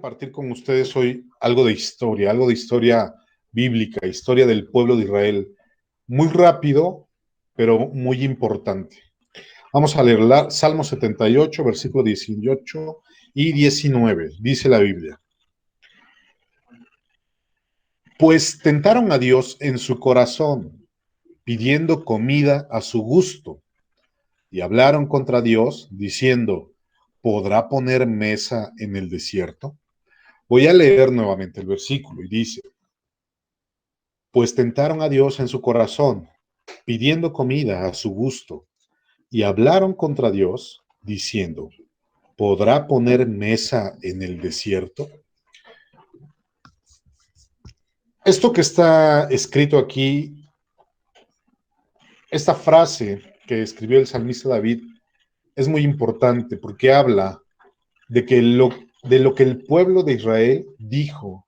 compartir con ustedes hoy algo de historia bíblica, historia del pueblo de Israel. Muy rápido, pero muy importante. Vamos a leer Salmo 78, versículo 18 y 19. Dice la Biblia: Pues tentaron a Dios en su corazón, pidiendo comida a su gusto, y hablaron contra Dios, diciendo: ¿podrá poner mesa en el desierto? Voy a leer nuevamente el versículo y dice: Pues tentaron a Dios en su corazón, pidiendo comida a su gusto, y hablaron contra Dios, diciendo: ¿podrá poner mesa en el desierto? Esto que está escrito aquí, esta frase que escribió el salmista David, es muy importante porque habla de lo que el pueblo de Israel dijo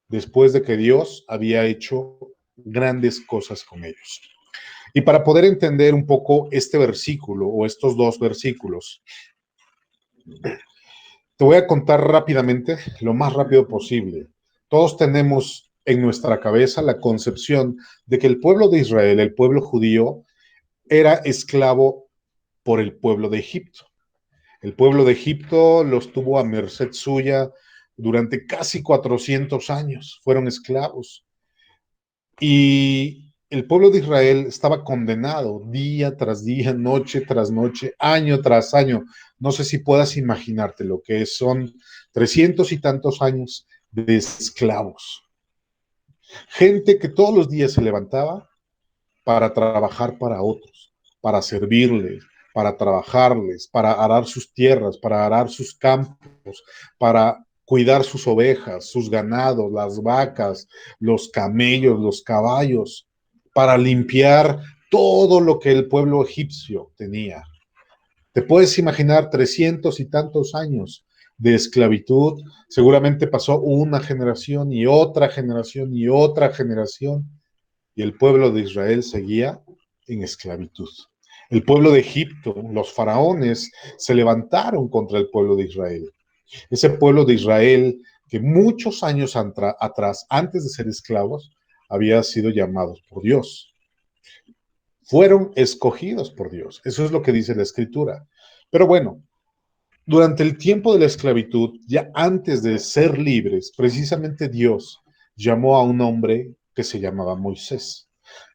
después de que Dios había hecho grandes cosas con ellos. Y para poder entender un poco este versículo o estos dos versículos, te voy a contar rápidamente, lo más rápido posible. Todos tenemos en nuestra cabeza la concepción de que el pueblo de Israel, el pueblo judío, era esclavo por el pueblo de Egipto. El pueblo de Egipto los tuvo a merced suya durante casi 400 años, fueron esclavos. Y el pueblo de Israel estaba condenado día tras día, noche tras noche, año tras año. No sé si puedas imaginarte lo que son 300 y tantos años de esclavos. Gente que todos los días se levantaba para trabajar para otros, para servirles, para trabajarles, para arar sus tierras, para arar sus campos, para cuidar sus ovejas, sus ganados, las vacas, los camellos, los caballos, para limpiar todo lo que el pueblo egipcio tenía. Te puedes imaginar 300 y tantos años de esclavitud. Seguramente pasó una generación y otra generación y otra generación, y el pueblo de Israel seguía en esclavitud. El pueblo de Egipto, los faraones, se levantaron contra el pueblo de Israel. Ese pueblo de Israel que muchos años atrás, antes de ser esclavos, había sido llamados por Dios. Fueron escogidos por Dios. Eso es lo que dice la Escritura. Pero bueno, durante el tiempo de la esclavitud, ya antes de ser libres, precisamente Dios llamó a un hombre que se llamaba Moisés.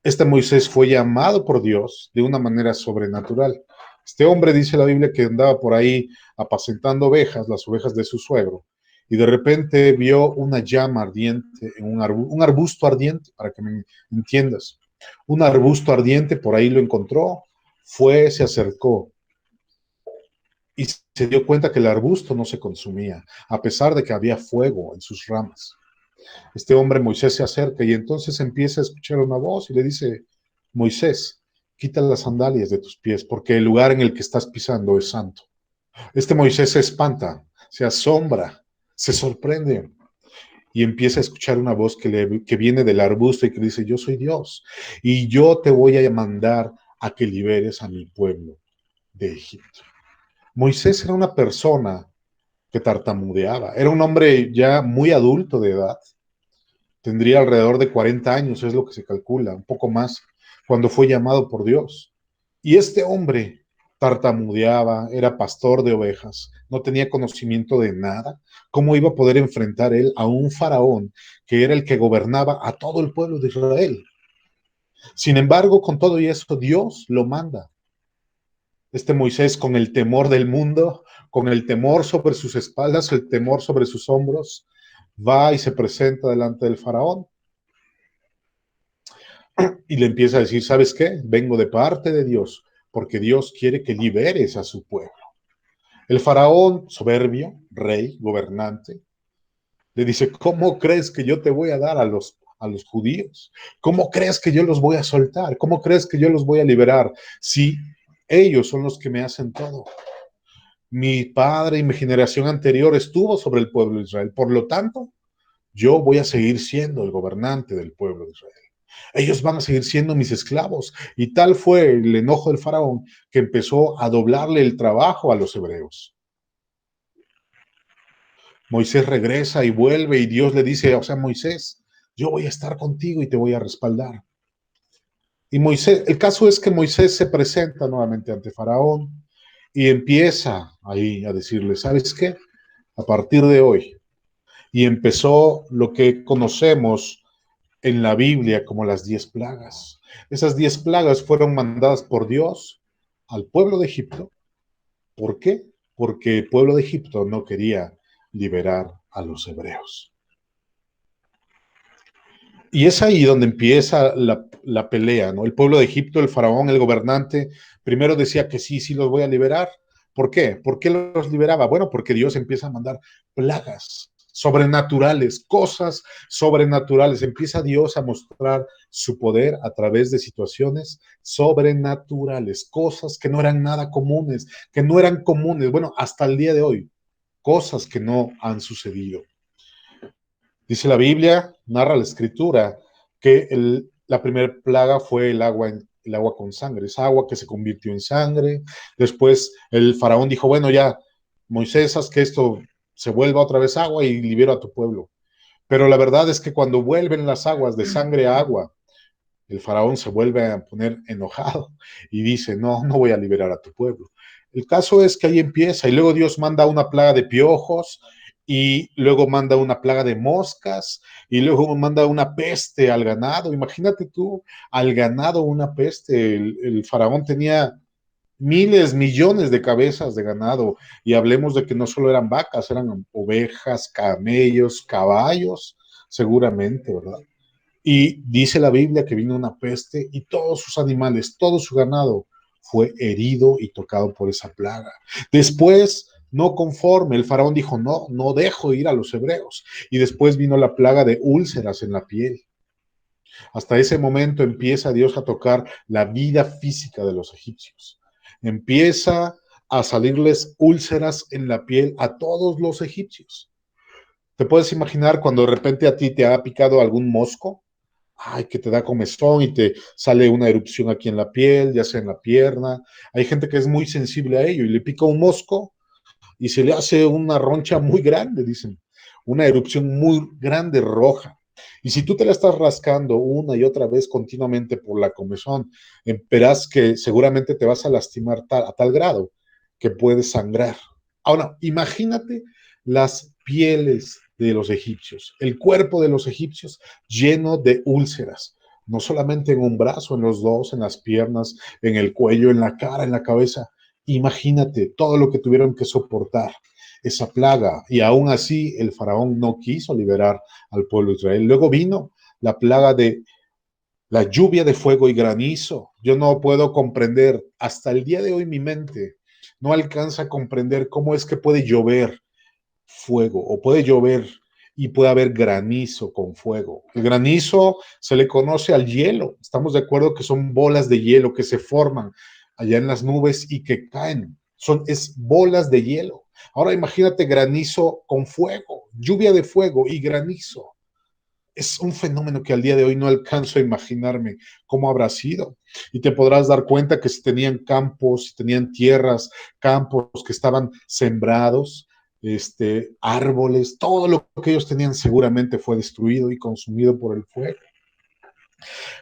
Este Moisés fue llamado por Dios de una manera sobrenatural. Este hombre, dice la Biblia, que andaba por ahí apacentando ovejas, las ovejas de su suegro, y de repente vio una llama ardiente en un arbusto ardiente, para que me entiendas. Un arbusto ardiente, por ahí lo encontró, fue, se acercó, y se dio cuenta que el arbusto no se consumía, a pesar de que había fuego en sus ramas. Este hombre Moisés se acerca y entonces empieza a escuchar una voz y le dice: Moisés, quita las sandalias de tus pies porque el lugar en el que estás pisando es santo. Este Moisés se espanta, se asombra, se sorprende y empieza a escuchar una voz que viene del arbusto y que dice: yo soy Dios y yo te voy a mandar a que liberes a mi pueblo de Egipto. Moisés era una persona que tartamudeaba, era un hombre ya muy adulto de edad, tendría alrededor de 40 años, es lo que se calcula, un poco más, cuando fue llamado por Dios. Y este hombre tartamudeaba, era pastor de ovejas, no tenía conocimiento de nada. ¿Cómo iba a poder enfrentar él a un faraón que era el que gobernaba a todo el pueblo de Israel? Sin embargo, con todo y eso, Dios lo manda. Este Moisés, con el temor del mundo, con el temor sobre sus espaldas, el temor sobre sus hombros, va y se presenta delante del faraón y le empieza a decir: ¿sabes qué? Vengo de parte de Dios, porque Dios quiere que liberes a su pueblo. El faraón, soberbio, rey, gobernante, le dice: ¿cómo crees que yo te voy a dar a los judíos? ¿Cómo crees que yo los voy a soltar? ¿Cómo crees que yo los voy a liberar si ellos son los que me hacen todo? Mi padre y mi generación anterior estuvo sobre el pueblo de Israel. Por lo tanto, yo voy a seguir siendo el gobernante del pueblo de Israel. Ellos van a seguir siendo mis esclavos. Y tal fue el enojo del faraón que empezó a doblarle el trabajo a los hebreos. Moisés regresa y vuelve y Dios le dice, o sea, Moisés, yo voy a estar contigo y te voy a respaldar. Y Moisés, el caso es que Moisés se presenta nuevamente ante Faraón y empieza ahí a decirle, ¿sabes qué? A partir de hoy, y empezó lo que conocemos en la Biblia como las 10 plagas. Esas 10 plagas fueron mandadas por Dios al pueblo de Egipto. ¿Por qué? Porque el pueblo de Egipto no quería liberar a los hebreos. Y es ahí donde empieza la pelea, ¿no? El pueblo de Egipto, el faraón, el gobernante, primero decía que sí, sí los voy a liberar. ¿Por qué? ¿Por qué los liberaba? Bueno, porque Dios empieza a mandar plagas sobrenaturales, cosas sobrenaturales. Empieza Dios a mostrar su poder a través de situaciones sobrenaturales, cosas que no eran nada comunes, que no eran comunes, bueno, hasta el día de hoy, cosas que no han sucedido. Dice la Biblia, narra la escritura, que la primera plaga fue el agua con sangre, esa agua que se convirtió en sangre. Después el faraón dijo, bueno, ya, Moisés, haz que esto se vuelva otra vez agua y libero a tu pueblo. Pero la verdad es que cuando vuelven las aguas de sangre a agua, el faraón se vuelve a poner enojado y dice, no, no voy a liberar a tu pueblo. El caso es que ahí empieza y luego Dios manda una plaga de piojos y luego manda una plaga de moscas y luego manda una peste al ganado. Imagínate tú, al ganado una peste. El faraón tenía miles, millones de cabezas de ganado y hablemos de que no solo eran vacas, eran ovejas, camellos, caballos, seguramente, ¿verdad? Y dice la Biblia que vino una peste y todos sus animales, todo su ganado fue herido y tocado por esa plaga. Después, no conforme, el faraón dijo, no, no dejo ir a los hebreos. Y después vino la plaga de úlceras en la piel. Hasta ese momento empieza Dios a tocar la vida física de los egipcios. Empieza a salirles úlceras en la piel a todos los egipcios. ¿Te puedes imaginar cuando de repente a ti te ha picado algún mosco? Ay, que te da comezón y te sale una erupción aquí en la piel, ya sea en la pierna. Hay gente que es muy sensible a ello y le pica un mosco y se le hace una roncha muy grande, dicen, una erupción muy grande roja. Y si tú te la estás rascando una y otra vez continuamente por la comezón, verás que seguramente te vas a lastimar a tal grado que puedes sangrar. Ahora, imagínate las pieles de los egipcios, el cuerpo de los egipcios lleno de úlceras, no solamente en un brazo, en los dos, en las piernas, en el cuello, en la cara, en la cabeza. Imagínate todo lo que tuvieron que soportar, esa plaga, y aún así el faraón no quiso liberar al pueblo de Israel. Luego vino la plaga de la lluvia de fuego y granizo. Yo no puedo comprender, hasta el día de hoy mi mente no alcanza a comprender cómo es que puede llover fuego o puede llover y puede haber granizo con fuego. El granizo se le conoce al hielo. Estamos de acuerdo que son bolas de hielo que se forman allá en las nubes y que caen. Es bolas de hielo. Ahora imagínate granizo con fuego, lluvia de fuego y granizo. Es un fenómeno que al día de hoy no alcanzo a imaginarme cómo habrá sido. Y te podrás dar cuenta que si tenían campos, si tenían tierras, campos que estaban sembrados, árboles, todo lo que ellos tenían seguramente fue destruido y consumido por el fuego.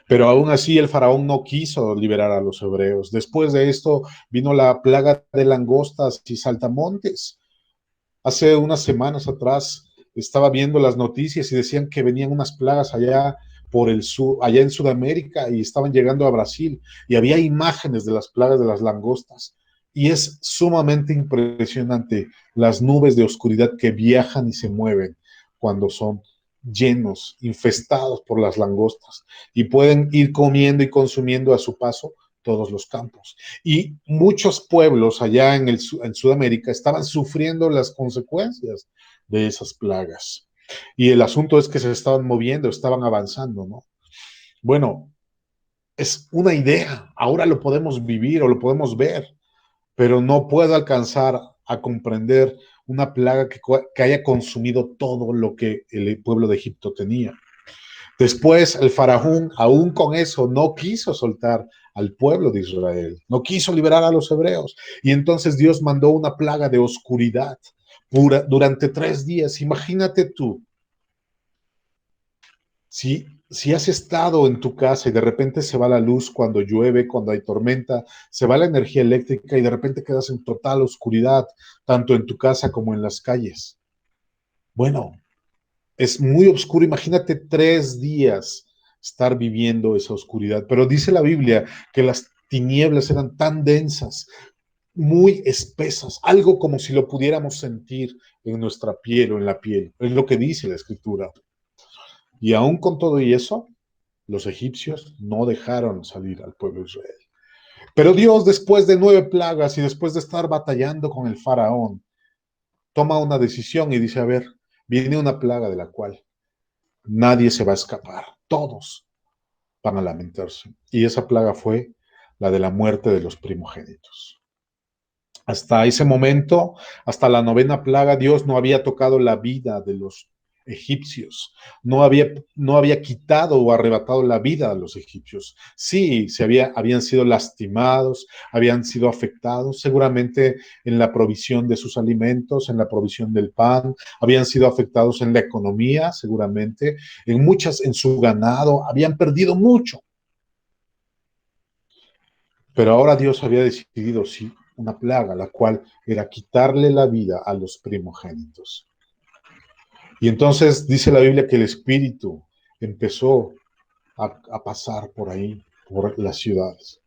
Pero aún así el faraón no quiso liberar a los hebreos. Después de esto vino la plaga de langostas y saltamontes. Hace unas semanas atrás estaba viendo las noticias y decían que venían unas plagas allá por el sur, allá en Sudamérica y estaban llegando a Brasil y había imágenes de las plagas de las langostas. Y es sumamente impresionante las nubes de oscuridad que viajan y se mueven cuando son llenos, infestados por las langostas y pueden ir comiendo y consumiendo a su paso todos los campos. Y muchos pueblos allá en Sudamérica estaban sufriendo las consecuencias de esas plagas. Y el asunto es que se estaban moviendo, estaban avanzando, ¿no? Bueno, es una idea, ahora lo podemos vivir o lo podemos ver, pero no puedo alcanzar a comprender una plaga que haya consumido todo lo que el pueblo de Egipto tenía. Después el faraón, aún con eso, no quiso soltar al pueblo de Israel, no quiso liberar a los hebreos. Y entonces Dios mandó una plaga de oscuridad durante 3 días. Imagínate tú, si has estado en tu casa y de repente se va la luz cuando llueve, cuando hay tormenta, se va la energía eléctrica y de repente quedas en total oscuridad, tanto en tu casa como en las calles. Bueno, es muy oscuro. Imagínate 3 días estar viviendo esa oscuridad. Pero dice la Biblia que las tinieblas eran tan densas, muy espesas, algo como si lo pudiéramos sentir en nuestra piel o en la piel. Es lo que dice la Escritura. Y aún con todo y eso, los egipcios no dejaron salir al pueblo de Israel. Pero Dios, después de 9 plagas y después de estar batallando con el faraón, toma una decisión y dice, a ver, viene una plaga de la cual nadie se va a escapar, todos van a lamentarse. Y esa plaga fue la de la muerte de los primogénitos. Hasta ese momento, hasta la 9ª plaga, Dios no había tocado la vida de los egipcios, no había quitado o arrebatado la vida a los egipcios. Sí, habían sido lastimados, habían sido afectados, seguramente en la provisión de sus alimentos, en la provisión del pan, habían sido afectados en la economía, seguramente, en su ganado, habían perdido mucho. Pero ahora Dios había decidido, sí, una plaga, la cual era quitarle la vida a los primogénitos. Y entonces dice la Biblia que el Espíritu empezó a pasar por ahí, por las ciudades.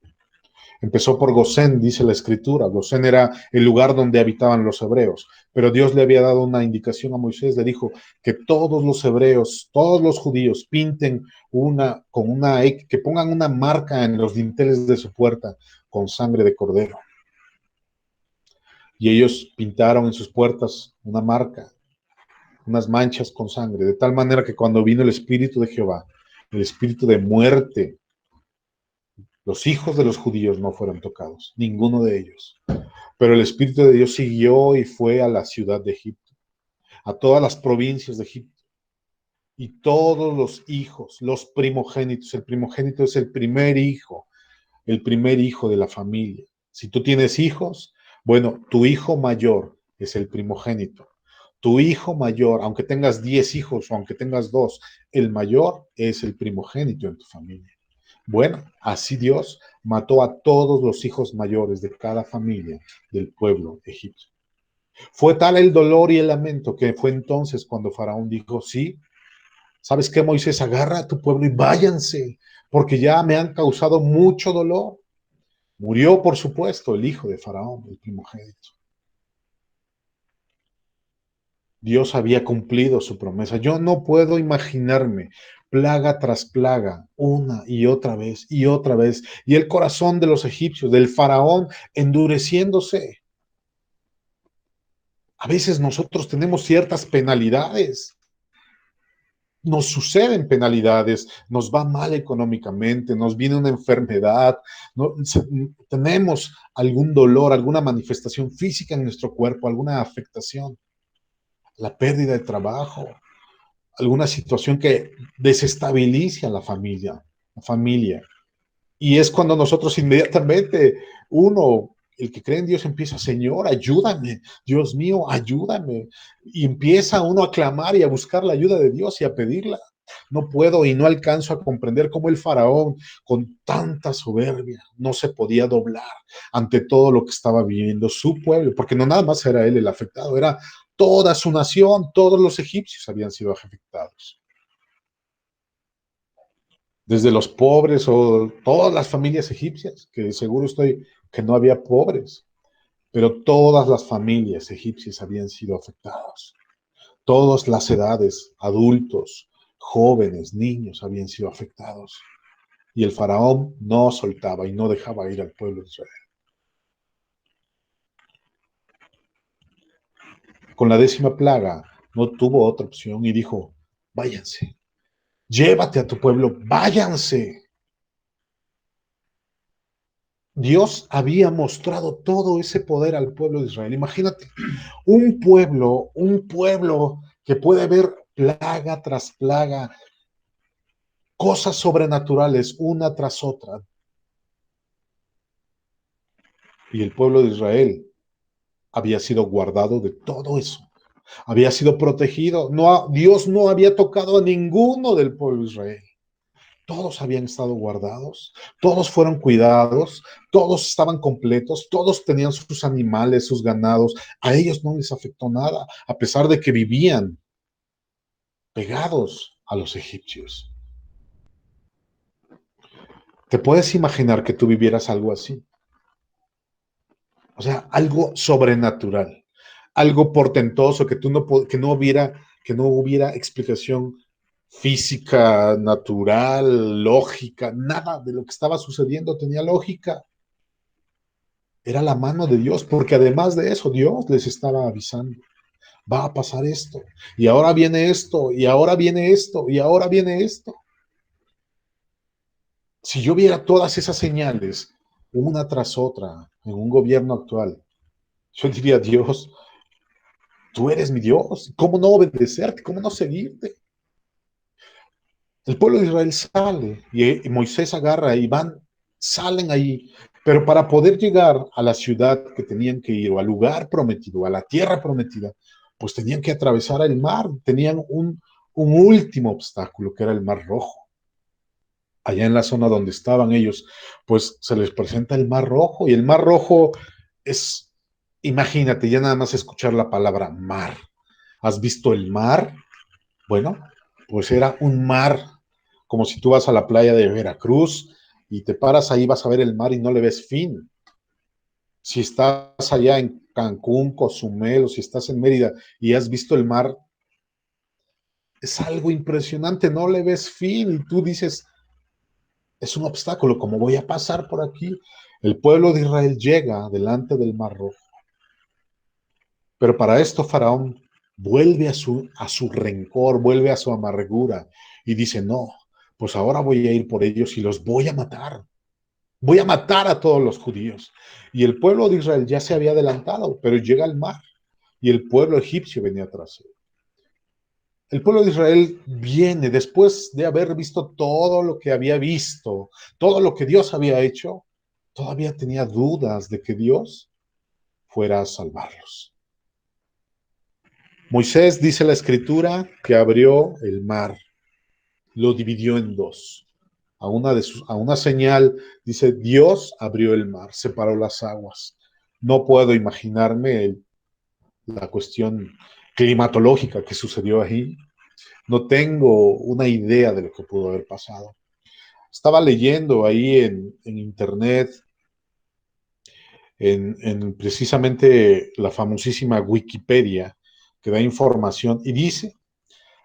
Empezó por Gosén, dice la Escritura. Gosén era el lugar donde habitaban los hebreos. Pero Dios le había dado una indicación a Moisés, le dijo que todos los hebreos, todos los judíos, pinten que pongan una marca en los dinteles de su puerta con sangre de cordero. Y ellos pintaron en sus puertas una marca, unas manchas con sangre, de tal manera que cuando vino el Espíritu de Jehová, el Espíritu de muerte, los hijos de los judíos no fueron tocados, ninguno de ellos. Pero el Espíritu de Dios siguió y fue a la ciudad de Egipto, a todas las provincias de Egipto. Y todos los hijos, los primogénitos, el primogénito es el primer hijo de la familia. Si tú tienes hijos, bueno, tu hijo mayor es el primogénito. Tu hijo mayor, aunque tengas 10 hijos o aunque tengas 2, el mayor es el primogénito en tu familia. Bueno, así Dios mató a todos los hijos mayores de cada familia del pueblo egipcio. Fue tal el dolor y el lamento que fue entonces cuando Faraón dijo, sí, ¿sabes qué, Moisés? Agarra a tu pueblo y váyanse, porque ya me han causado mucho dolor. Murió, por supuesto, el hijo de Faraón, el primogénito. Dios había cumplido su promesa. Yo no puedo imaginarme plaga tras plaga, una y otra vez y otra vez, y el corazón de los egipcios, del faraón, endureciéndose. A veces nosotros tenemos ciertas penalidades, nos suceden penalidades, nos va mal económicamente, nos viene una enfermedad, tenemos algún dolor, alguna manifestación física en nuestro cuerpo, alguna afectación, la pérdida de trabajo, alguna situación que desestabilice a la familia. Y es cuando nosotros inmediatamente, el que cree en Dios empieza, Señor, ayúdame, Dios mío, ayúdame. Y empieza uno a clamar y a buscar la ayuda de Dios y a pedirla. No puedo y no alcanzo a comprender cómo el faraón, con tanta soberbia, no se podía doblar ante todo lo que estaba viviendo su pueblo, porque no nada más era él el afectado, era toda su nación, todos los egipcios habían sido afectados. Desde los pobres o todas las familias egipcias, que seguro estoy que no había pobres, pero todas las familias egipcias habían sido afectadas. Todas las edades, adultos, jóvenes, niños habían sido afectados. Y el faraón no soltaba y no dejaba ir al pueblo de Israel. Con la 10ª plaga no tuvo otra opción y dijo, váyanse, llévate a tu pueblo, váyanse. Dios había mostrado todo ese poder al pueblo de Israel. Imagínate, un pueblo que puede ver plaga tras plaga, cosas sobrenaturales una tras otra. Y el pueblo de Israel había sido guardado de todo eso. había sido protegido. No, Dios no había tocado a ninguno del pueblo de Israel. Todos habían estado guardados, todos fueron cuidados, todos estaban completos, todos tenían sus animales, sus ganados. A ellos no les afectó nada, a pesar de que vivían pegados a los egipcios. ¿Te puedes imaginar que tú vivieras algo así? O sea, algo sobrenatural, algo portentoso que no hubiera explicación física, natural, lógica, nada de lo que estaba sucediendo tenía lógica. Era la mano de Dios, porque además de eso, Dios les estaba avisando, va a pasar esto, y ahora viene esto, y ahora viene esto, y ahora viene esto. Si yo viera todas esas señales, una tras otra, en un gobierno actual, yo diría, Dios, tú eres mi Dios, ¿cómo no obedecerte? ¿Cómo no seguirte? El pueblo de Israel sale y Moisés agarra y salen ahí, pero para poder llegar a la ciudad que tenían que ir, o al lugar prometido, a la tierra prometida, pues tenían que atravesar el mar, tenían un último obstáculo, que era el Mar Rojo. Allá en la zona donde estaban ellos, pues se les presenta el Mar Rojo, y el Mar Rojo es, imagínate, ya nada más escuchar la palabra mar. ¿Has visto el mar? Bueno, pues era un mar, como si tú vas a la playa de Veracruz y te paras ahí, vas a ver el mar y no le ves fin. Si estás allá en Cancún, Cozumel, o si estás en Mérida y has visto el mar, es algo impresionante, no le ves fin y tú dices, es un obstáculo, ¿cómo voy a pasar por aquí? El pueblo de Israel llega delante del Mar Rojo, pero para esto Faraón vuelve a su rencor, vuelve a su amargura y dice, no, pues ahora voy a ir por ellos y los voy a matar. Voy a matar a todos los judíos. Y el pueblo de Israel ya se había adelantado, pero llega al mar y el pueblo egipcio venía atrás. El pueblo de Israel viene después de haber visto todo lo que había visto, todo lo que Dios había hecho, todavía tenía dudas de que Dios fuera a salvarlos. Moisés, dice la escritura, que abrió el mar, lo dividió en dos. A una señal, dice, Dios abrió el mar, separó las aguas. No puedo imaginarme la cuestión climatológica que sucedió ahí. No tengo una idea de lo que pudo haber pasado. Estaba leyendo ahí en internet, en precisamente la famosísima Wikipedia, que da información, y dice,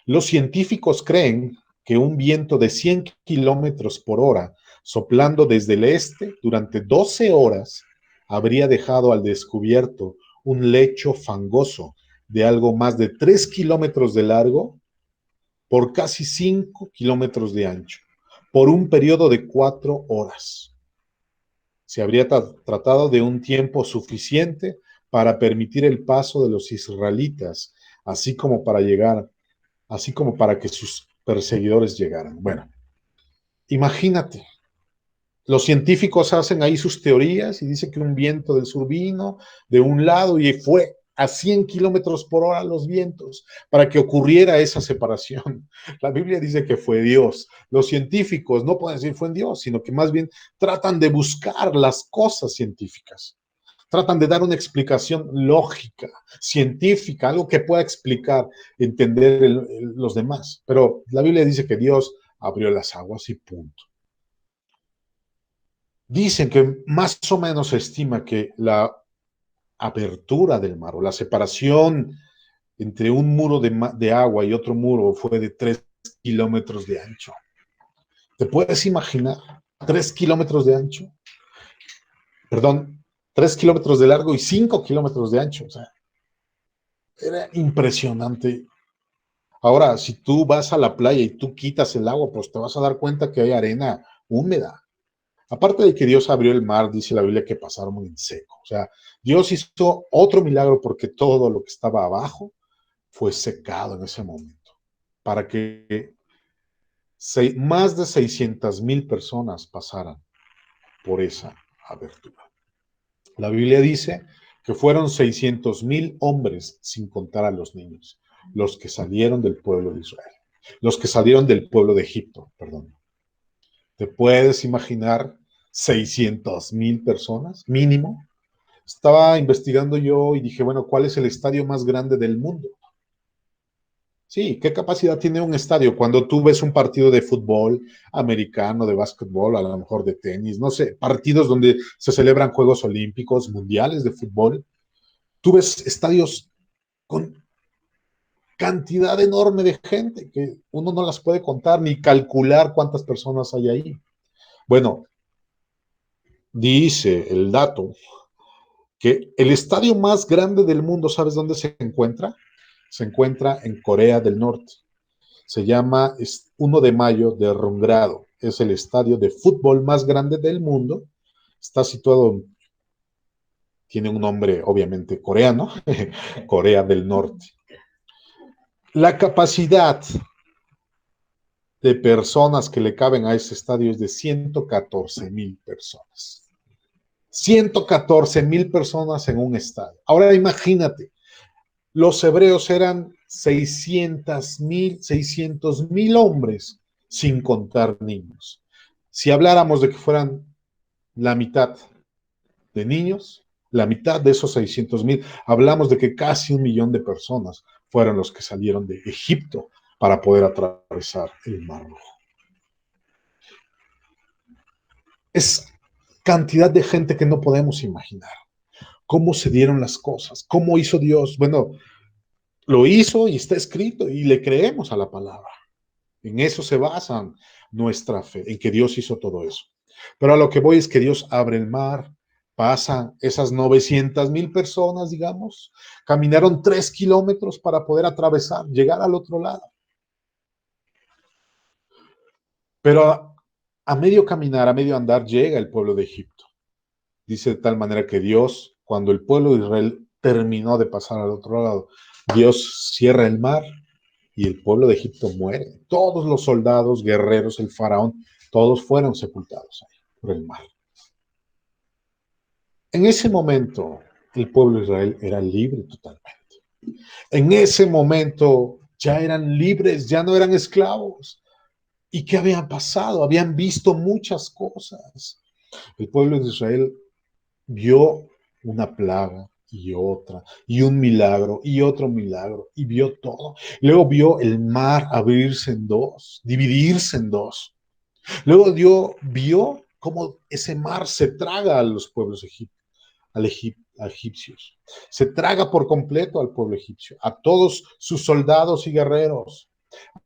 los científicos creen que un viento de 100 kilómetros por hora soplando desde el este durante 12 horas habría dejado al descubierto un lecho fangoso de algo más de 3 kilómetros de largo por casi 5 kilómetros de ancho, por un periodo de 4 horas. Se habría tratado de un tiempo suficiente para permitir el paso de los israelitas, así como para llegar, así como para que sus perseguidores llegaran. Bueno, imagínate, los científicos hacen ahí sus teorías y dicen que un viento del sur vino de un lado y fue a 100 kilómetros por hora los vientos para que ocurriera esa separación. La Biblia dice que fue Dios. Los científicos no pueden decir fue en Dios, sino que más bien tratan de buscar las cosas científicas. Tratan de dar una explicación lógica, científica, algo que pueda explicar, entender los demás. Pero la Biblia dice que Dios abrió las aguas y punto. Dicen que más o menos se estima que la apertura del mar o la separación entre un muro de agua y otro muro fue de 3 kilómetros de ancho. ¿Te puedes imaginar? 3 kilómetros de ancho. Perdón, 3 kilómetros de largo y 5 kilómetros de ancho. O sea, era impresionante. Ahora, si tú vas a la playa y tú quitas el agua, pues te vas a dar cuenta que hay arena húmeda. Aparte de que Dios abrió el mar, dice la Biblia que pasaron en seco. O sea, Dios hizo otro milagro porque todo lo que estaba abajo fue secado en ese momento. Para que más de 600,000 personas pasaran por esa abertura. La Biblia dice que fueron 600,000 hombres, sin contar a los niños, los que salieron del pueblo de Israel, los que salieron del pueblo de Egipto, perdón. ¿Te puedes imaginar 600,000 personas mínimo? Estaba investigando yo y dije, bueno, ¿cuál es el estadio más grande del mundo? Sí, ¿qué capacidad tiene un estadio? Cuando tú ves un partido de fútbol americano, de básquetbol, a lo mejor de tenis, no sé, partidos donde se celebran Juegos Olímpicos, mundiales de fútbol, tú ves estadios con cantidad enorme de gente que uno no las puede contar ni calcular cuántas personas hay ahí. Bueno, dice el dato que el estadio más grande del mundo, ¿sabes dónde se encuentra? Se encuentra en Corea del Norte. Se llama 1 de Mayo de Rongrado. Es el estadio de fútbol más grande del mundo. Está situado, tiene un nombre obviamente coreano, Corea del Norte. La capacidad de personas que le caben a ese estadio es de 114,000 personas. 114,000 personas en un estadio. Ahora imagínate, los hebreos eran 600,000 hombres, sin contar niños. Si habláramos de que fueran la mitad de niños, la mitad de esos 600,000, hablamos de que casi 1,000,000 de personas fueron los que salieron de Egipto para poder atravesar el Mar Rojo. Es cantidad de gente que no podemos imaginar. ¿Cómo se dieron las cosas? ¿Cómo hizo Dios? Bueno, lo hizo y está escrito y le creemos a la palabra. En eso se basa nuestra fe, en que Dios hizo todo eso. Pero a lo que voy es que Dios abre el mar, pasa esas 900,000 personas, digamos, caminaron 3 kilómetros para poder atravesar, llegar al otro lado. Pero a medio caminar, a medio andar, llega el pueblo de Egipto. Dice de tal manera que Dios, cuando el pueblo de Israel terminó de pasar al otro lado, Dios cierra el mar y el pueblo de Egipto muere. Todos los soldados, guerreros, el faraón, todos fueron sepultados ahí por el mar. En ese momento, el pueblo de Israel era libre totalmente. En ese momento ya eran libres, ya no eran esclavos. ¿Y qué habían pasado? Habían visto muchas cosas. El pueblo de Israel vio una plaga y otra, y un milagro, y otro milagro, y vio todo. Luego vio el mar abrirse en dos, dividirse en dos. Luego vio cómo ese mar se traga a los pueblos egipcios. Se traga por completo al pueblo egipcio, a todos sus soldados y guerreros,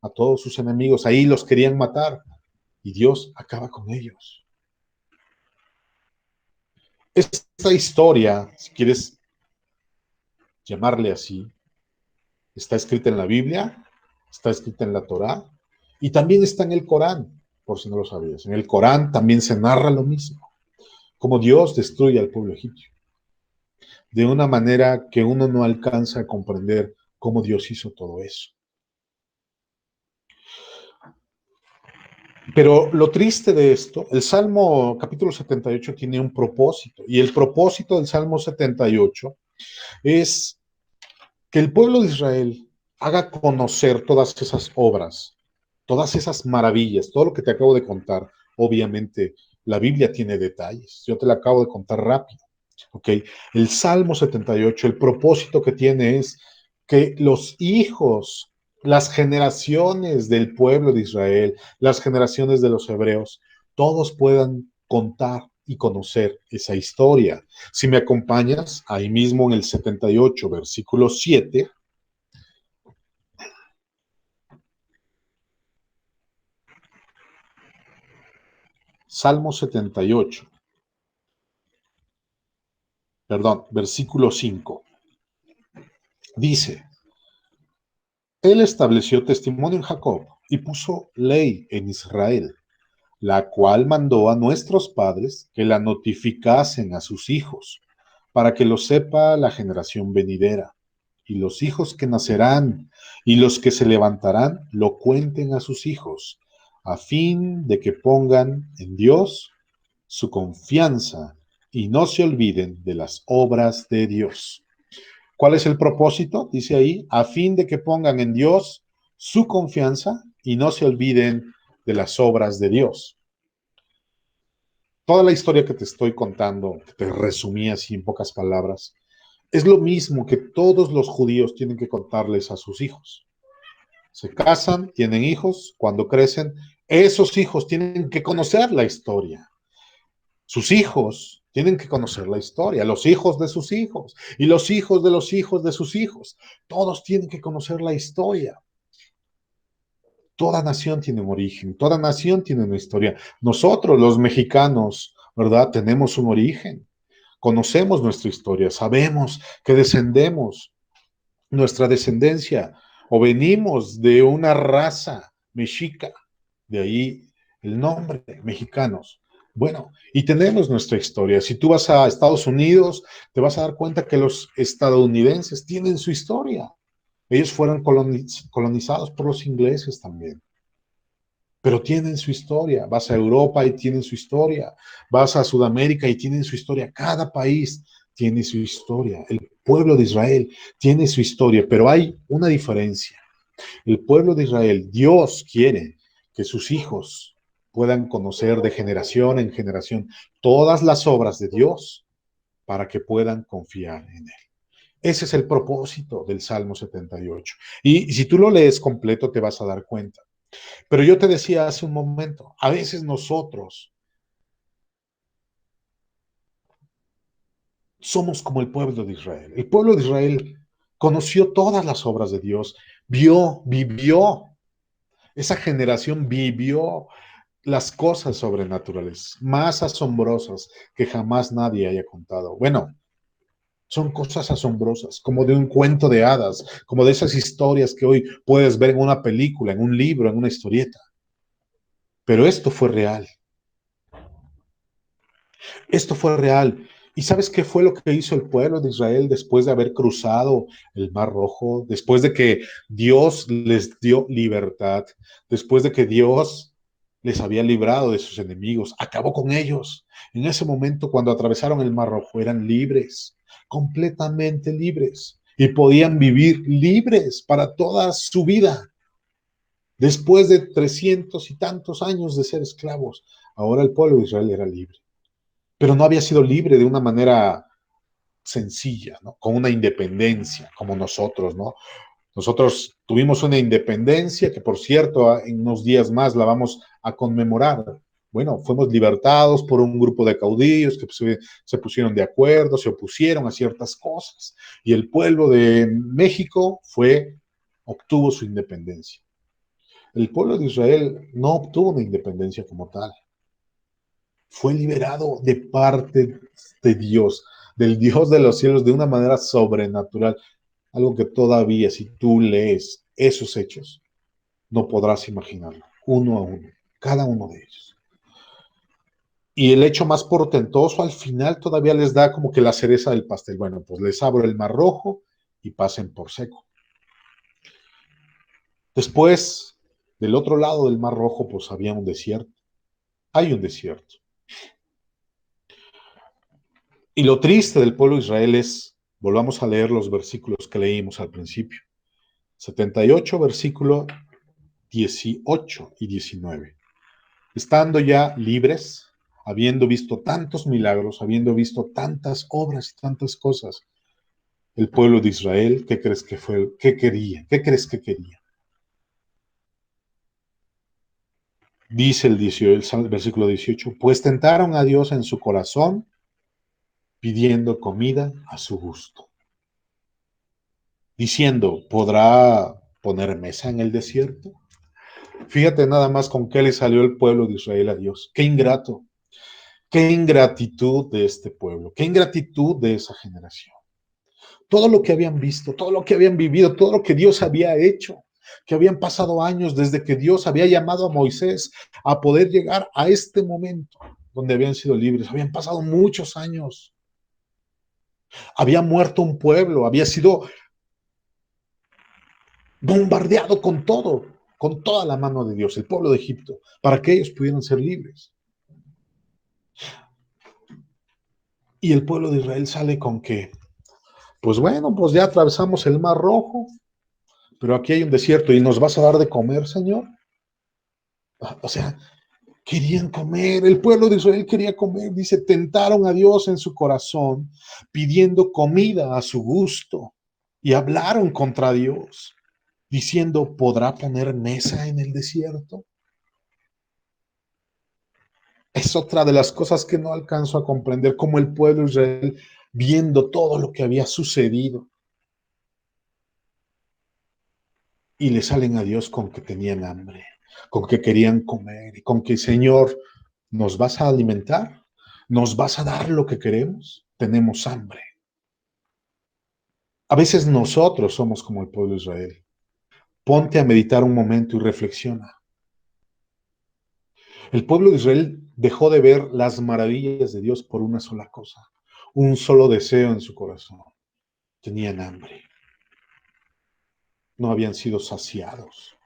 a todos sus enemigos. Ahí los querían matar y Dios acaba con ellos. Esta historia, si quieres llamarle así, está escrita en la Biblia, está escrita en la Torá y también está en el Corán, por si no lo sabías. En el Corán también se narra lo mismo, como Dios destruye al pueblo egipcio, de una manera que uno no alcanza a comprender cómo Dios hizo todo eso. Pero lo triste de esto, el Salmo capítulo 78 tiene un propósito, y el propósito del Salmo 78 es que el pueblo de Israel haga conocer todas esas obras, todas esas maravillas, todo lo que te acabo de contar. Obviamente, la Biblia tiene detalles, yo te la acabo de contar rápido. ¿Ok? El Salmo 78, el propósito que tiene es que los hijos, las generaciones del pueblo de Israel, las generaciones de los hebreos, todos puedan contar y conocer esa historia. Si me acompañas, ahí mismo en el 78, versículo 7, Salmo 78, perdón, versículo 5, dice: Él estableció testimonio en Jacob y puso ley en Israel, la cual mandó a nuestros padres que la notificasen a sus hijos, para que lo sepa la generación venidera, y los hijos que nacerán y los que se levantarán lo cuenten a sus hijos, a fin de que pongan en Dios su confianza y no se olviden de las obras de Dios. ¿Cuál es el propósito? Dice ahí, a fin de que pongan en Dios su confianza y no se olviden de las obras de Dios. Toda la historia que te estoy contando, que te resumí así en pocas palabras, es lo mismo que todos los judíos tienen que contarles a sus hijos. Se casan, tienen hijos, cuando crecen, esos hijos tienen que conocer la historia. Sus hijos tienen que conocer la historia, los hijos de sus hijos y los hijos de los hijos de sus hijos. Todos tienen que conocer la historia. Toda nación tiene un origen, toda nación tiene una historia. Nosotros, los mexicanos, ¿verdad? Tenemos un origen. Conocemos nuestra historia, sabemos que descendemos, nuestra descendencia, o venimos de una raza mexica, de ahí el nombre, mexicanos. Bueno, y tenemos nuestra historia. Si tú vas a Estados Unidos, te vas a dar cuenta que los estadounidenses tienen su historia. Ellos fueron colonizados por los ingleses también, pero tienen su historia. Vas a Europa y tienen su historia. Vas a Sudamérica y tienen su historia. Cada país tiene su historia. El pueblo de Israel tiene su historia, pero hay una diferencia. El pueblo de Israel, Dios quiere que sus hijos puedan conocer de generación en generación todas las obras de Dios para que puedan confiar en Él. Ese es el propósito del Salmo 78. Y si tú lo lees completo, te vas a dar cuenta. Pero yo te decía hace un momento, a veces nosotros somos como el pueblo de Israel. El pueblo de Israel conoció todas las obras de Dios, vio, vivió. Esa generación vivió las cosas sobrenaturales más asombrosas que jamás nadie haya contado. Bueno, son cosas asombrosas, como de un cuento de hadas, como de esas historias que hoy puedes ver en una película, en un libro, en una historieta. Pero esto fue real. Esto fue real. ¿Y sabes qué fue lo que hizo el pueblo de Israel después de haber cruzado el Mar Rojo? Después de que Dios les dio libertad, después de que Dios les había librado de sus enemigos, acabó con ellos. En ese momento, cuando atravesaron el Mar Rojo, eran libres, completamente libres, y podían vivir libres para toda su vida. Después de 300 y tantos años de ser esclavos, ahora el pueblo de Israel era libre, pero no había sido libre de una manera sencilla, ¿no? Con una independencia, como nosotros, ¿no? Nosotros tuvimos una independencia que, por cierto, en unos días más la vamos a conmemorar. Bueno, fuimos libertados por un grupo de caudillos que se pusieron de acuerdo, se opusieron a ciertas cosas, y el pueblo de México obtuvo su independencia. El pueblo de Israel no obtuvo una independencia como tal, fue liberado de parte de Dios, del Dios de los cielos, de una manera sobrenatural, algo que todavía si tú lees esos hechos, no podrás imaginarlo, uno a uno, cada uno de ellos. Y el hecho más portentoso al final todavía les da como que la cereza del pastel. Bueno, pues les abro el Mar Rojo y pasen por seco. Después, del otro lado del Mar Rojo, pues había un desierto. Hay un desierto. Y lo triste del pueblo de Israel es, volvamos a leer los versículos que leímos al principio. 78, versículo 18 y 19. Estando ya libres, habiendo visto tantos milagros, habiendo visto tantas obras y tantas cosas, el pueblo de Israel, ¿qué crees que fue? ¿Qué quería? ¿Qué crees que quería? Dice el versículo 18, pues tentaron a Dios en su corazón, pidiendo comida a su gusto, diciendo, ¿podrá poner mesa en el desierto? Fíjate nada más con qué le salió el pueblo de Israel a Dios. Qué ingrato, qué ingratitud de este pueblo, qué ingratitud de esa generación. Todo lo que habían visto, todo lo que habían vivido, todo lo que Dios había hecho, que habían pasado años desde que Dios había llamado a Moisés a poder llegar a este momento donde habían sido libres. Habían pasado muchos años. Había muerto un pueblo, había sido bombardeado con todo, con toda la mano de Dios, el pueblo de Egipto, para que ellos pudieran ser libres. Y el pueblo de Israel sale con que, pues bueno, pues ya atravesamos el Mar Rojo, pero aquí hay un desierto y nos vas a dar de comer, Señor. O sea, querían comer, el pueblo de Israel quería comer, dice, tentaron a Dios en su corazón, pidiendo comida a su gusto, y hablaron contra Dios, diciendo, ¿podrá poner mesa en el desierto? Es otra de las cosas que no alcanzo a comprender, cómo el pueblo de Israel, viendo todo lo que había sucedido, y le salen a Dios con que tenían hambre, con que querían comer, y con que, Señor, ¿nos vas a alimentar? ¿Nos vas a dar lo que queremos? Tenemos hambre. A veces nosotros somos como el pueblo de Israel. Ponte a meditar un momento y reflexiona. El pueblo de Israel dejó de ver las maravillas de Dios por una sola cosa, un solo deseo en su corazón. Tenían hambre, no habían sido saciados.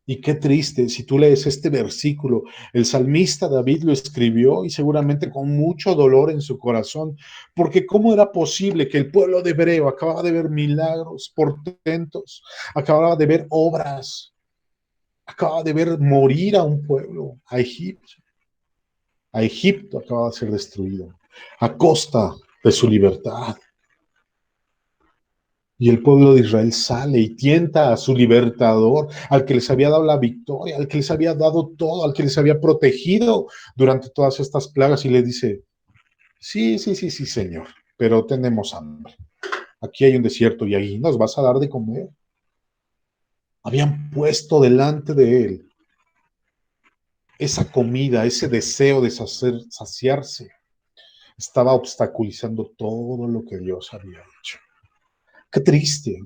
Y qué triste, si tú lees este versículo, el salmista David lo escribió y seguramente con mucho dolor en su corazón, porque cómo era posible que el pueblo de Hebreo acababa de ver milagros, portentos, acababa de ver obras, acababa de ver morir a un pueblo, a Egipto acababa de ser destruido, a costa de su libertad. Y el pueblo de Israel sale y tienta a su libertador, al que les había dado la victoria, al que les había dado todo, al que les había protegido durante todas estas plagas, y le dice, sí, sí, sí, sí, Señor, pero tenemos hambre. Aquí hay un desierto y ahí nos vas a dar de comer. Habían puesto delante de él esa comida, ese deseo de saciarse. Estaba obstaculizando todo lo que Dios había hecho. Qué triste.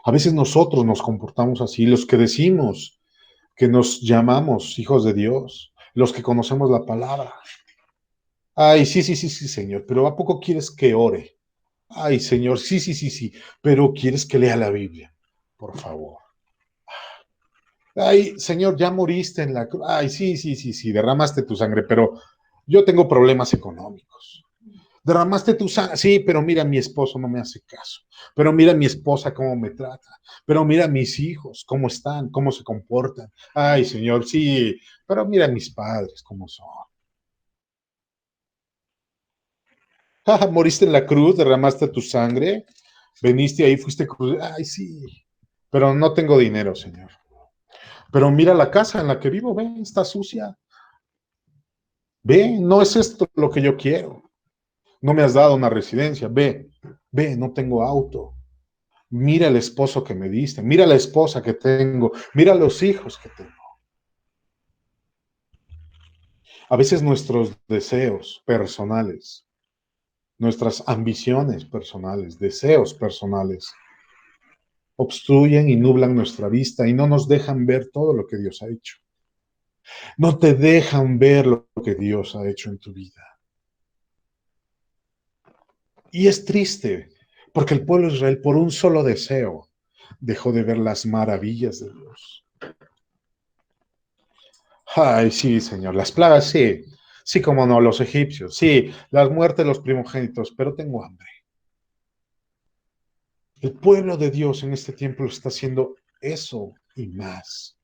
A veces nosotros nos comportamos así, los que decimos que nos llamamos hijos de Dios, los que conocemos la palabra. Ay, sí, sí, sí, sí, Señor, pero ¿a poco quieres que ore? Ay, Señor, sí, sí, sí, sí, pero ¿quieres que lea la Biblia? Por favor. Ay, Señor, ya moriste en la cruz. Ay, sí, sí, sí, sí, derramaste tu sangre, pero yo tengo problemas económicos. Derramaste tu sangre, sí, pero mira, mi esposo no me hace caso. Pero mira mi esposa cómo me trata. Pero mira mis hijos, cómo están, cómo se comportan. Ay, Señor, sí, pero mira mis padres cómo son. Moriste en la cruz, derramaste tu sangre, veniste ahí, fuiste cruz. Ay, sí, pero no tengo dinero, Señor. Pero mira la casa en la que vivo, ve, está sucia. Ve, no es esto lo que yo quiero. No me has dado una residencia. Ve, ve, no tengo auto. Mira el esposo que me diste, mira la esposa que tengo, mira los hijos que tengo. A veces nuestros deseos personales, nuestras ambiciones personales, deseos personales, obstruyen y nublan nuestra vista y no nos dejan ver todo lo que Dios ha hecho. No te dejan ver lo que Dios ha hecho en tu vida. Y es triste, porque el pueblo de Israel, por un solo deseo, dejó de ver las maravillas de Dios. Ay, sí, Señor, las plagas, sí. Sí, como no, los egipcios, sí, las muertes de los primogénitos, pero tengo hambre. El pueblo de Dios en este tiempo está haciendo eso y más.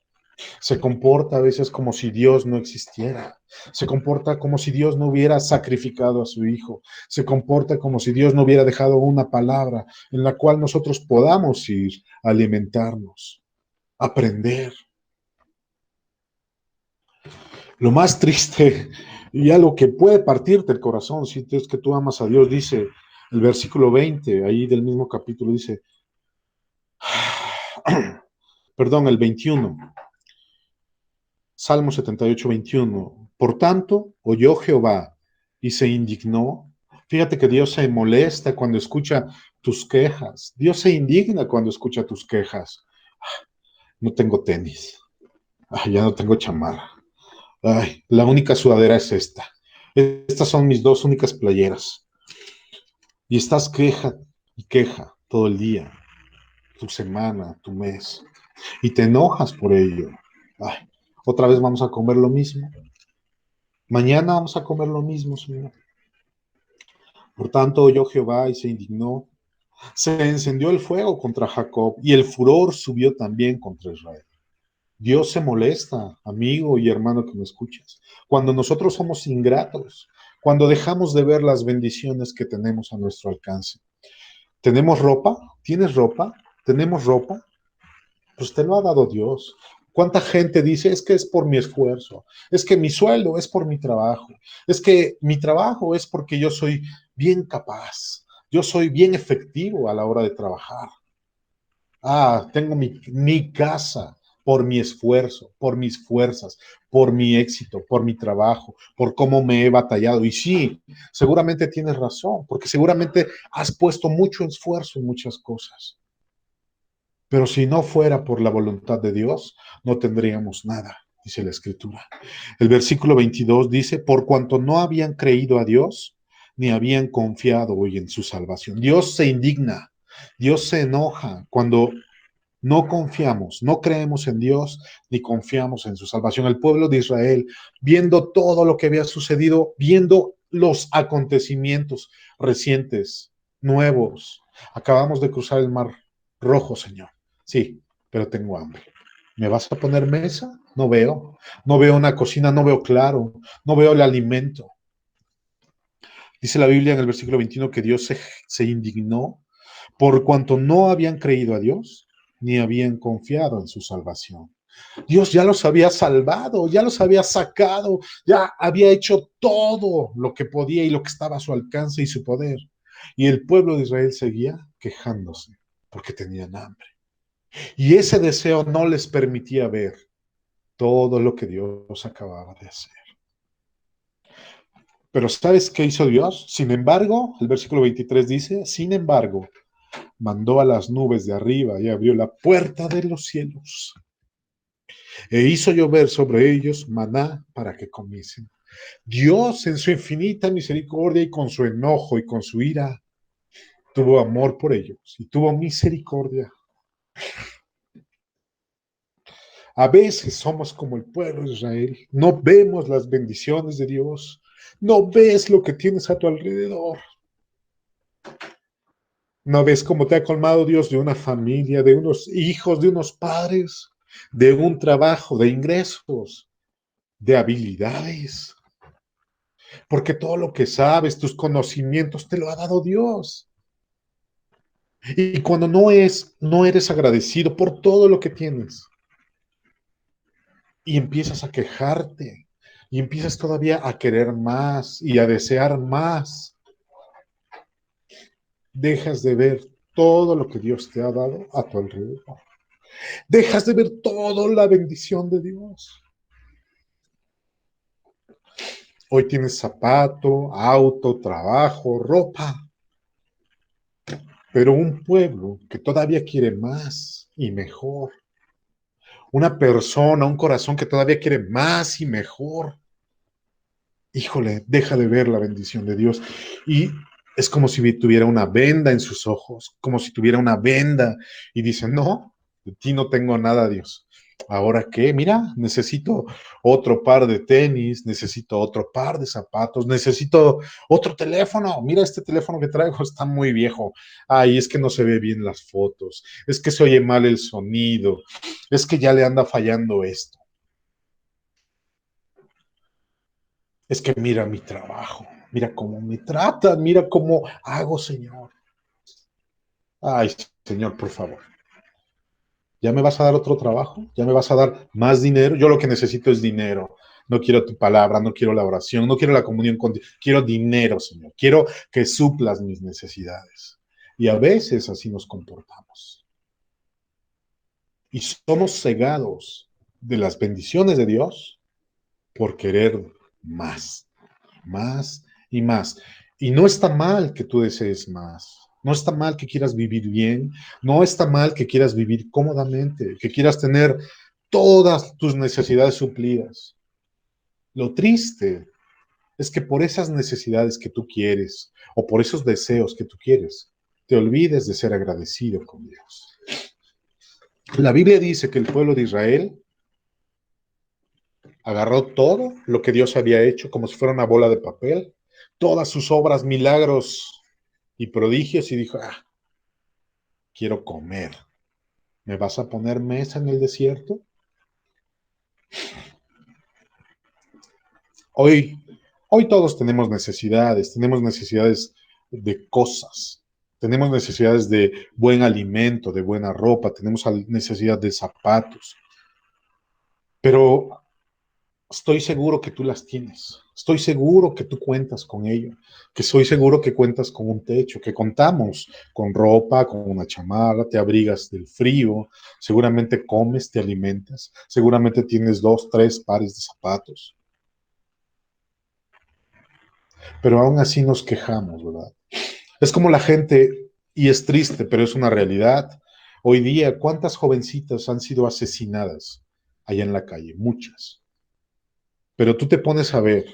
Se comporta a veces como si Dios no existiera. Se comporta como si Dios no hubiera sacrificado a su Hijo. Se comporta como si Dios no hubiera dejado una palabra en la cual nosotros podamos ir a alimentarnos, aprender. Lo más triste y algo que puede partirte el corazón si es que tú amas a Dios, dice el versículo 20, ahí del mismo capítulo, dice, perdón, el 21, Salmo 78, 21. Por tanto, oyó Jehová y se indignó. Fíjate que Dios se molesta cuando escucha tus quejas. Dios se indigna cuando escucha tus quejas. No tengo tenis. Ay, ya no tengo chamarra. Ay, la única sudadera es esta. Estas son mis dos únicas playeras. Y estás queja y queja todo el día, tu semana, tu mes, y te enojas por ello. Ay, otra vez vamos a comer lo mismo. Mañana vamos a comer lo mismo, Señor. Por tanto, oyó Jehová y se indignó. Se encendió el fuego contra Jacob y el furor subió también contra Israel. Dios se molesta, amigo y hermano que me escuchas, cuando nosotros somos ingratos, cuando dejamos de ver las bendiciones que tenemos a nuestro alcance. ¿Tenemos ropa? ¿Tienes ropa? ¿Tenemos ropa? Pues te lo ha dado Dios. ¿Cuánta gente dice, es que es por mi esfuerzo, es que mi sueldo es por mi trabajo, es que mi trabajo es porque yo soy bien capaz, yo soy bien efectivo a la hora de trabajar? Tengo mi casa por mi esfuerzo, por mis fuerzas, por mi éxito, por mi trabajo, por cómo me he batallado. Y sí, seguramente tienes razón, porque seguramente has puesto mucho esfuerzo en muchas cosas. Pero si no fuera por la voluntad de Dios, no tendríamos nada, dice la Escritura. El versículo 22 dice, por cuanto no habían creído a Dios, ni habían confiado hoy en su salvación. Dios se indigna, Dios se enoja cuando no confiamos, no creemos en Dios, ni confiamos en su salvación. El pueblo de Israel, viendo todo lo que había sucedido, viendo los acontecimientos recientes, nuevos, acabamos de cruzar el mar Rojo, Señor. Sí, pero tengo hambre. ¿Me vas a poner mesa? No veo. No veo una cocina, no veo claro. No veo el alimento. Dice la Biblia en el versículo 21 que Dios se indignó por cuanto no habían creído a Dios ni habían confiado en su salvación. Dios ya los había salvado, ya los había sacado, ya había hecho todo lo que podía y lo que estaba a su alcance y su poder. Y el pueblo de Israel seguía quejándose porque tenían hambre. Y ese deseo no les permitía ver todo lo que Dios acababa de hacer. Pero ¿sabes qué hizo Dios? Sin embargo, el versículo 23 dice, sin embargo, mandó a las nubes de arriba y abrió la puerta de los cielos e hizo llover sobre ellos maná para que comiesen. Dios en su infinita misericordia y con su enojo y con su ira tuvo amor por ellos y tuvo misericordia. A veces somos como el pueblo de Israel, no vemos las bendiciones de Dios, no ves lo que tienes a tu alrededor, no ves cómo te ha colmado Dios de una familia, de unos hijos, de unos padres, de un trabajo, de ingresos, de habilidades, porque todo lo que sabes, tus conocimientos, te lo ha dado Dios. Y cuando no eres agradecido por todo lo que tienes y empiezas a quejarte y empiezas todavía a querer más y a desear más, dejas de ver todo lo que Dios te ha dado a tu alrededor. Dejas de ver toda la bendición de Dios. Hoy tienes zapato, auto, trabajo, ropa, pero un pueblo que todavía quiere más y mejor. Una persona, un corazón que todavía quiere más y mejor. Híjole, deja de ver la bendición de Dios. Y es como si tuviera una venda en sus ojos, como si tuviera una venda y dice, no, de ti no tengo nada, Dios. ¿Ahora qué? Mira, necesito otro par de tenis, necesito otro par de zapatos, necesito otro teléfono. Mira, este teléfono que traigo está muy viejo. Ay, es que no se ve bien las fotos, es que se oye mal el sonido, es que ya le anda fallando esto. Es que mira mi trabajo, mira cómo me tratan, mira cómo hago, Señor. Ay, Señor, por favor. ¿Ya me vas a dar otro trabajo? ¿Ya me vas a dar más dinero? Yo lo que necesito es dinero. No quiero tu palabra, no quiero la oración, no quiero la comunión contigo. Quiero dinero, Señor. Quiero que suplas mis necesidades. Y a veces así nos comportamos. Y somos cegados de las bendiciones de Dios por querer más. Más y más. Y no está mal que tú desees más. No está mal que quieras vivir bien. No está mal que quieras vivir cómodamente, que quieras tener todas tus necesidades suplidas. Lo triste es que por esas necesidades que tú quieres o por esos deseos que tú quieres, te olvides de ser agradecido con Dios. La Biblia dice que el pueblo de Israel agarró todo lo que Dios había hecho como si fuera una bola de papel, todas sus obras, milagros y prodigios y dijo, quiero comer. ¿Me vas a poner mesa en el desierto? Hoy, hoy todos tenemos necesidades de cosas, tenemos necesidades de buen alimento, de buena ropa, tenemos necesidad de zapatos, pero estoy seguro que tú las tienes, estoy seguro que tú cuentas con ello, que estoy seguro que cuentas con un techo, que contamos con ropa, con una chamarra, te abrigas del frío, seguramente comes, te alimentas, seguramente tienes 2, 3 pares de zapatos. Pero aún así nos quejamos, ¿verdad? Es como la gente, y es triste, pero es una realidad. Hoy día, ¿cuántas jovencitas han sido asesinadas allá en la calle? Muchas. Pero tú te pones a ver,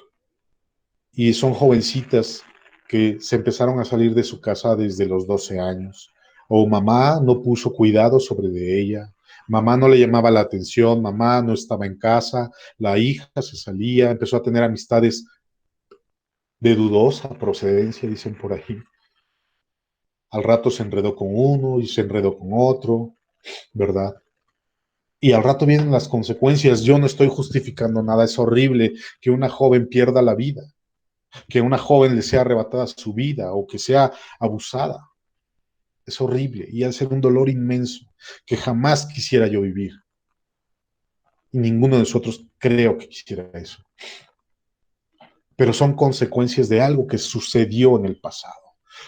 y son jovencitas que se empezaron a salir de su casa desde los 12 años, o mamá no puso cuidado sobre de ella, mamá no le llamaba la atención, mamá no estaba en casa, la hija se salía, empezó a tener amistades de dudosa procedencia, dicen por ahí. Al rato se enredó con uno y se enredó con otro, ¿verdad? Y al rato vienen las consecuencias. Yo no estoy justificando nada. Es horrible que una joven pierda la vida, que una joven le sea arrebatada su vida o que sea abusada. Es horrible y ha de ser un dolor inmenso que jamás quisiera yo vivir. Y ninguno de nosotros creo que quisiera eso. Pero son consecuencias de algo que sucedió en el pasado.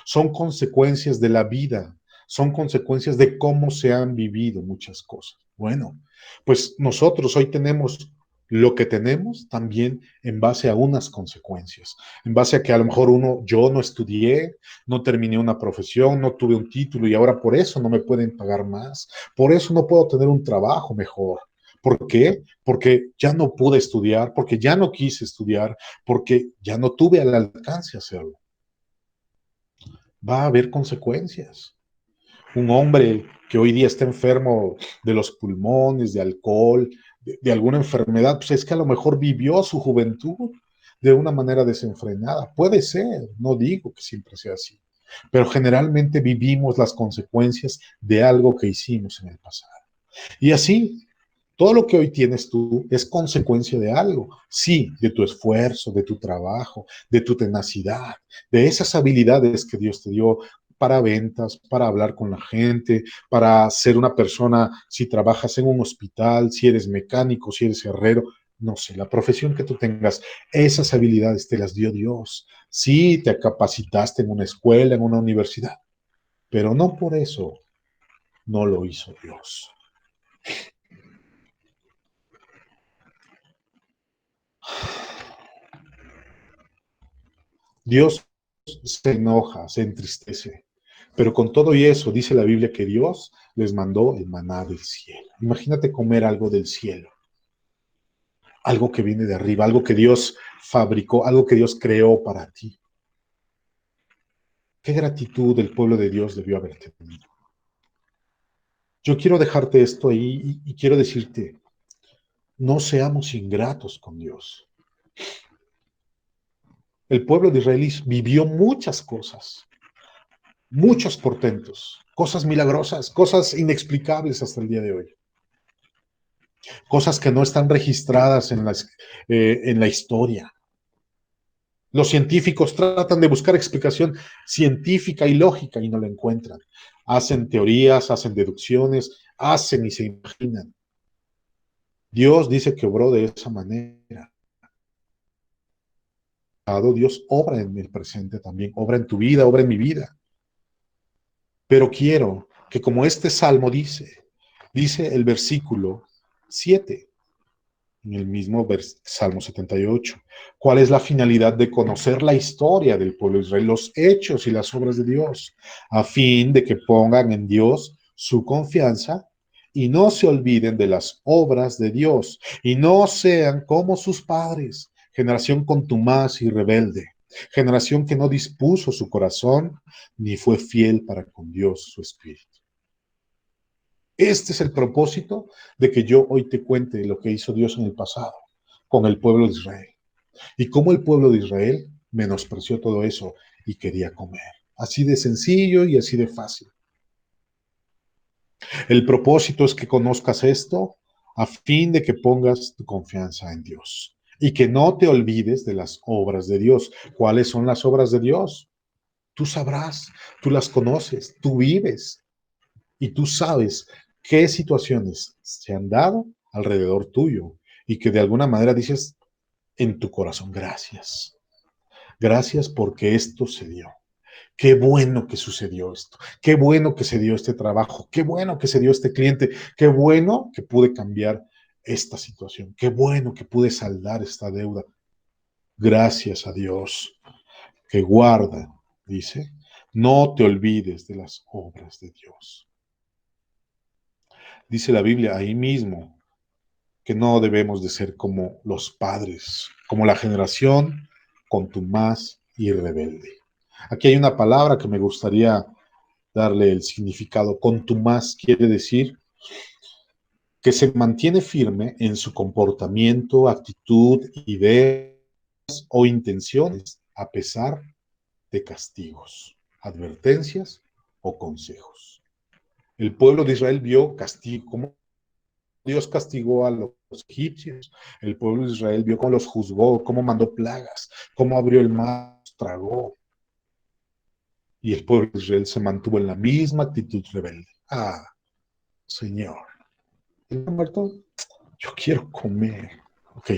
Son consecuencias de la vida, son consecuencias de cómo se han vivido muchas cosas. Bueno, pues nosotros hoy tenemos lo que tenemos también en base a unas consecuencias, en base a que a lo mejor yo no estudié, no terminé una profesión, no tuve un título y ahora por eso no me pueden pagar más, por eso no puedo tener un trabajo mejor. ¿Por qué? Porque ya no pude estudiar, porque ya no quise estudiar, porque ya no tuve al alcance hacerlo. Va a haber consecuencias. Un hombre que hoy día está enfermo de los pulmones, de alcohol, de alguna enfermedad, pues es que a lo mejor vivió su juventud de una manera desenfrenada. Puede ser, no digo que siempre sea así, pero generalmente vivimos las consecuencias de algo que hicimos en el pasado. Y así, todo lo que hoy tienes tú es consecuencia de algo, sí, de tu esfuerzo, de tu trabajo, de tu tenacidad, de esas habilidades que Dios te dio para ventas, para hablar con la gente, para ser una persona, si trabajas en un hospital, si eres mecánico, si eres herrero, no sé, la profesión que tú tengas, esas habilidades te las dio Dios. Sí, te capacitaste en una escuela, en una universidad, pero no por eso no lo hizo Dios. Dios se enoja, se entristece. Pero con todo y eso, dice la Biblia que Dios les mandó el maná del cielo. Imagínate comer algo del cielo, algo que viene de arriba, algo que Dios fabricó, algo que Dios creó para ti. Qué gratitud el pueblo de Dios debió haber tenido. Yo quiero dejarte esto ahí y quiero decirte, no seamos ingratos con Dios. El pueblo de Israel vivió muchas cosas, muchos portentos, cosas milagrosas, cosas inexplicables hasta el día de hoy. Cosas que no están registradas en la historia. Los científicos tratan de buscar explicación científica y lógica y no la encuentran. Hacen teorías, hacen deducciones, hacen y se imaginan. Dios dice que obró de esa manera. Dios obra en el presente también, obra en tu vida, obra en mi vida. Pero quiero que como este salmo dice el versículo 7, en el mismo Salmo 78. ¿Cuál es la finalidad de conocer la historia del pueblo de Israel, los hechos y las obras de Dios? A fin de que pongan en Dios su confianza y no se olviden de las obras de Dios y no sean como sus padres, generación contumaz y rebelde, generación que no dispuso su corazón ni fue fiel para con Dios su espíritu. Este es el propósito de que yo hoy te cuente lo que hizo Dios en el pasado con el pueblo de Israel. Y cómo el pueblo de Israel menospreció todo eso y quería comer. Así de sencillo y así de fácil. El propósito es que conozcas esto a fin de que pongas tu confianza en Dios y que no te olvides de las obras de Dios. ¿Cuáles son las obras de Dios? Tú sabrás, tú las conoces, tú vives y tú sabes qué situaciones se han dado alrededor tuyo y que de alguna manera dices en tu corazón, gracias. Gracias porque esto se dio. Qué bueno que sucedió esto. Qué bueno que se dio este trabajo. Qué bueno que se dio este cliente. Qué bueno que pude cambiar esta situación. Qué bueno que pude saldar esta deuda. Gracias a Dios que guarda, dice, no te olvides de las obras de Dios. Dice la Biblia ahí mismo que no debemos de ser como los padres, como la generación contumaz y rebelde. Aquí hay una palabra que me gustaría darle el significado. Contumaz quiere decir que se mantiene firme en su comportamiento, actitud, ideas o intenciones a pesar de castigos, advertencias o consejos. El pueblo de Israel vio castigo, cómo Dios castigó a los egipcios. El pueblo de Israel vio cómo los juzgó, cómo mandó plagas, cómo abrió el mar, los tragó. Y el pueblo de Israel se mantuvo en la misma actitud rebelde. Ah, Señor, ¿está muerto? Yo quiero comer. Ok,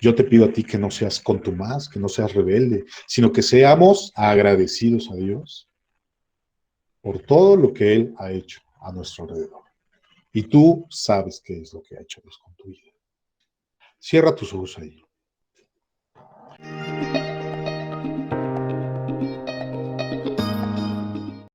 yo te pido a ti que no seas contumaz, que no seas rebelde, sino que seamos agradecidos a Dios por todo lo que Él ha hecho a nuestro alrededor. Y tú sabes qué es lo que ha hecho Dios con tu vida. Cierra tus ojos ahí.